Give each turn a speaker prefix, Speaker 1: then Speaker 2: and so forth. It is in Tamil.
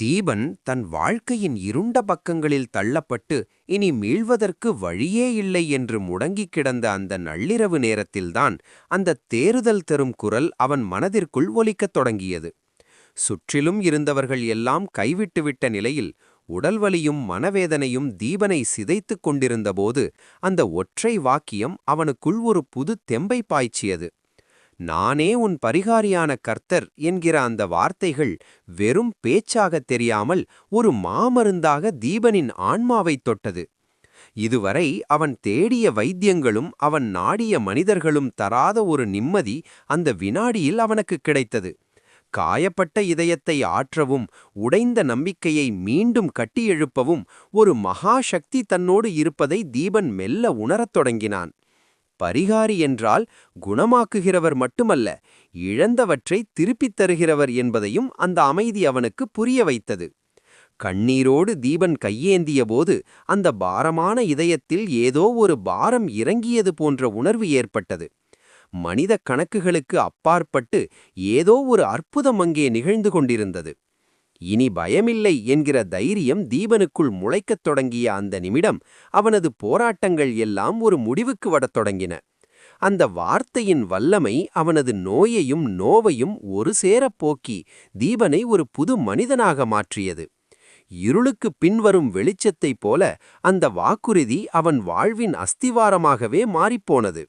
Speaker 1: தீபன் தன் வாழ்க்கையின் இருண்ட பக்கங்களில் தள்ளப்பட்டு இனி மீள்வதற்கு வழியே இல்லை என்று முடங்கிக் கிடந்த அந்த நள்ளிரவு நேரத்தில்தான் அந்த தேறுதல் தரும் குரல் அவன் மனதிற்குள் ஒலிக்கத் தொடங்கியது. சுற்றிலும் இருந்தவர்கள் எல்லாம் கைவிட்டுவிட்ட நிலையில் உடல்வலியும் மனவேதனையும் தீபனை சிதைத்துக் கொண்டிருந்தபோது அந்த ஒற்றை வாக்கியம் அவனுக்குள் ஒரு புது தெம்பை பாய்ச்சியது. நானே உன் பரிகாரியான கர்த்தர் என்கிற அந்த வார்த்தைகள் வெறும் பேச்சாகத் தெரியாமல் ஒரு மாமருந்தாக தீபனின் ஆன்மாவைத் தொட்டது. இதுவரை அவன் தேடிய வைத்தியங்களும் அவன் நாடிய மனிதர்களும் தராத ஒரு நிம்மதி அந்த வினாடியில் அவனுக்கு கிடைத்தது. காயப்பட்ட இதயத்தை ஆற்றவும் உடைந்த நம்பிக்கையை மீண்டும் கட்டியெழுப்பவும் ஒரு மகா சக்தி தன்னோடு இருப்பதை தீபன் மெல்ல உணரத் தொடங்கினான். பரிகாரி என்றால் குணமாக்குகிறவர் மட்டுமல்ல, இழந்தவற்றை திருப்பித் தருகிறவர் என்பதையும் அந்த அமைதி அவனுக்கு புரிய வைத்தது. கண்ணீரோடு தீபன் கையேந்தியபோது அந்த பாரமான இதயத்தில் ஏதோ ஒரு பாரம் இறங்கியது போன்ற உணர்வு ஏற்பட்டது. மனித கணக்குகளுக்கு அப்பாற்பட்டு ஏதோ ஒரு அற்புதம் அங்கே நிகழ்ந்து கொண்டிருந்தது. இனி பயமில்லை என்கிற தைரியம் தீபனுக்குள் முளைக்கத் தொடங்கிய அந்த நிமிடம் அவனது போராட்டங்கள் எல்லாம் ஒரு முடிவுக்கு வரத் தொடங்கின. அந்த வார்த்தையின் வல்லமை அவனது நோயையும் நோவையும் ஒரு சேரப் போக்கி தீபனை ஒரு புது மனிதனாக மாற்றியது. இருளுக்கு பின்வரும் வெளிச்சத்தைப் போல அந்த வாக்குறுதி அவன் வாழ்வின் அஸ்திவாரமாகவே மாறிப்போனது.